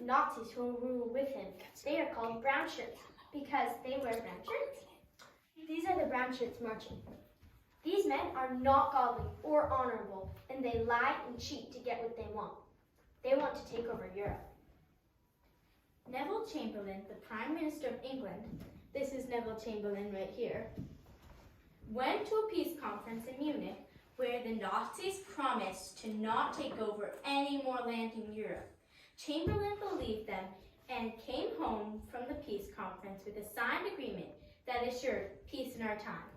Nazis who were with him. They are called brown shirts because they wear brown shirts. These are the brown shirts marching. These men are not godly or honorable, and they lie and cheat to get what they want. They want to take over Europe. Neville Chamberlain, the Prime Minister of England, this is Neville Chamberlain right here, went to a peace conference in Munich where the Nazis promised to not take over any more land in Europe. Chamberlain believed them and came home from the peace conference with a signed agreement that assured peace in our time.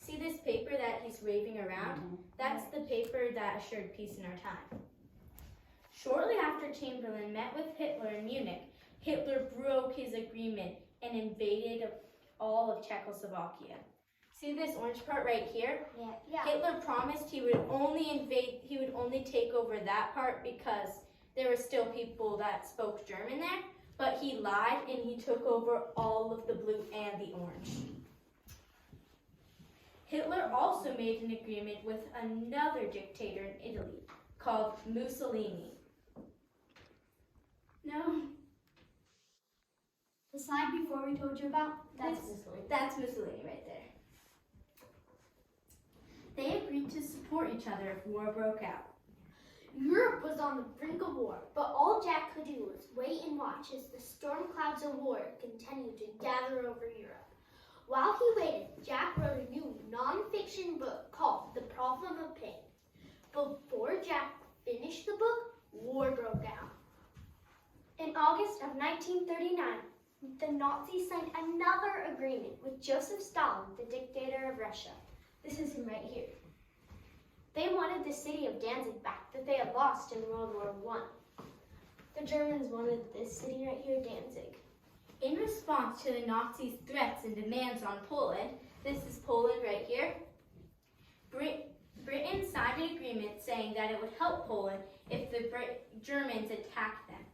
See this paper that he's waving around? That's the paper that assured peace in our time. Shortly after Chamberlain met with Hitler in Munich, Hitler broke his agreement and invaded all of Czechoslovakia. See this orange part right here? Yeah. Hitler promised he would only take over that part because there were still people that spoke German there, but he lied and he took over all of the blue and the orange. Hitler also made an agreement with another dictator in Italy called Mussolini. No. The slide before we told you about? That's Mussolini. That's Mussolini right there. They agreed to support each other if war broke out. Europe was on the brink of war, but all Jack could do was wait and watch as the storm clouds of war continued to gather over Europe. While he waited, Jack wrote a new non-fiction book called The Problem of Pain. Before Jack finished the book, war broke out. In August of 1939, the Nazis signed another agreement with Joseph Stalin, the dictator of Russia. This is him right here. They wanted the city of Danzig back that they had lost in World War I. The Germans wanted this city right here, Danzig. In response to the Nazis' threats and demands on Poland, this is Poland right here, Britain signed an agreement saying that it would help Poland if the Germans attacked them.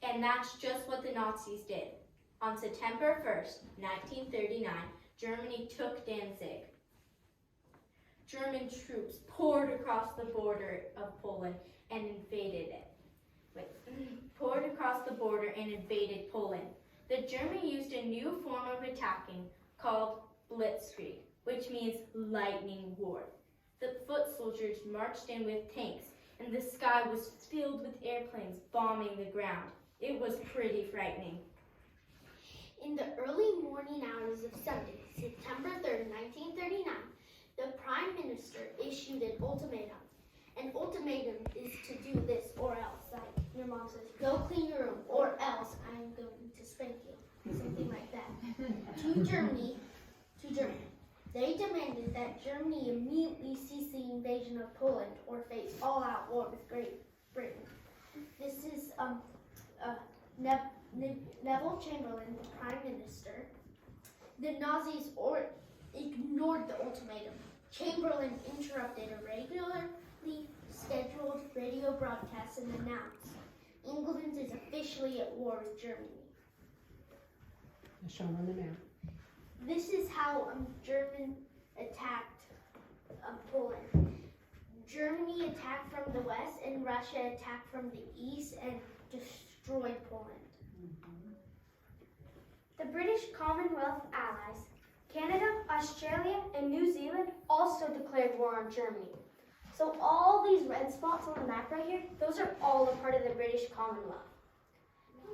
And that's just what the Nazis did. On September 1st, 1939, Germany took Danzig. German troops poured across the border of Poland and invaded it. Poured across the border and invaded Poland. The Germans used a new form of attacking called Blitzkrieg, which means lightning war. The foot soldiers marched in with tanks, and the sky was filled with airplanes bombing the ground. It was pretty frightening. In the early morning hours of Sunday, September 3rd, 1939, the Prime Minister issued an ultimatum. An ultimatum is to do this or else. Like your mom says, go clean your room or else I'm going to spank you. Something like that. To Germany. They demanded that Germany immediately cease the invasion of Poland or face all-out war with Great Britain. This is Neville Chamberlain, the Prime Minister. The Nazis ignored the ultimatum. Chamberlain interrupted a regularly scheduled radio broadcast and announced, England is officially at war with Germany. Show them on the map. This is how Germany attacked Poland. Germany attacked from the west and Russia attacked from the east and destroyed Poland. The British Commonwealth allies, Canada, Australia, and New Zealand also declared war on Germany. So all these red spots on the map right here, those are all a part of the British Commonwealth.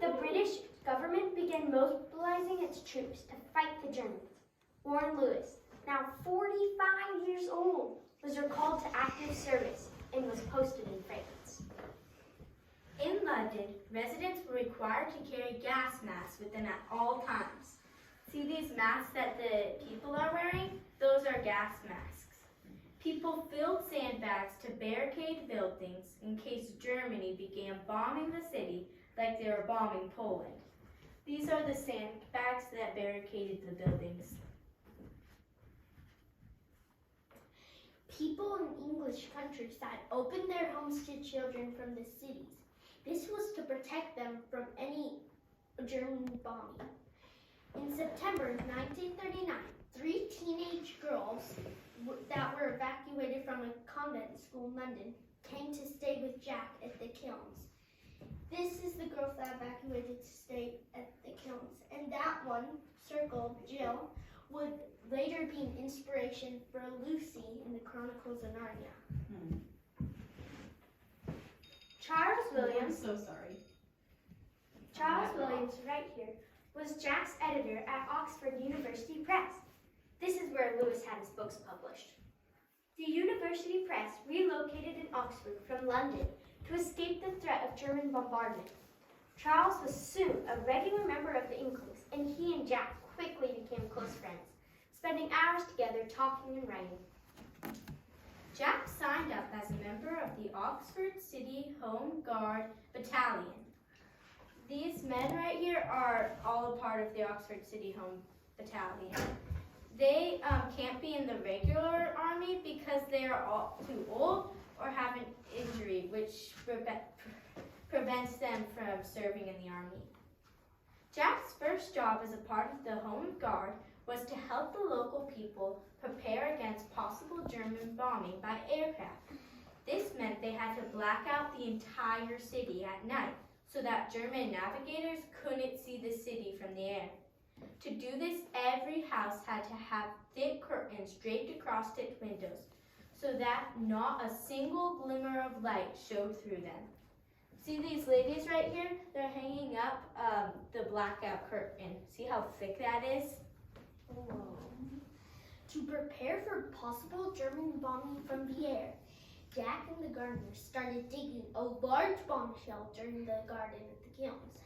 The British government began mobilizing its troops to fight the Germans. Warren Lewis, now 45 years old, was recalled to active service and was posted in France. In London, residents were required to carry gas masks with them at all times. See these masks that the people are wearing? Those are gas masks. People filled sandbags to barricade buildings in case Germany began bombing the city like they were bombing Poland. These are the sandbags that barricaded the buildings. People in English countryside opened their homes to children from the cities. This was to protect them from any German bombing. In September 1939, 3 teenage girls that were evacuated from a convent school in London came to stay with Jack at the Kilns. This is the girls that evacuated to stay at the kilns. And that one, circled, Jill, would later be an inspiration for Lucy in the Chronicles of Narnia. Charles Williams, I'm so sorry. Charles Williams, right here, was Jack's editor at Oxford University Press. This is where Lewis had his books published. The University Press relocated in Oxford from London to escape the threat of German bombardment. Charles was soon a regular member of the Inklings, and he and Jack quickly became close friends, spending hours together talking and writing. Jack signed up as a member of the Oxford City Home Guard Battalion. These men right here are all a part of the Oxford City Home Battalion. They can't be in the regular army because they are all too old or have an injury which prevents them from serving in the army. Jack's first job as a part of the Home Guard was to help the local people prepare against possible German bombing by aircraft. This meant they had to black out the entire city at night so that German navigators couldn't see the city from the air. To do this, every house had to have thick curtains draped across its windows so that not a single glimmer of light showed through them. See these ladies right here? They're hanging up the blackout curtain. See how thick that is? To prepare for possible German bombing from the air, Jack and the gardeners started digging a large bomb shelter in the garden at the kilns.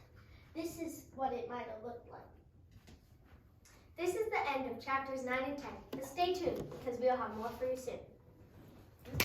This is what it might have looked like. This is the end of chapters 9 and 10, but stay tuned because we'll have more for you soon.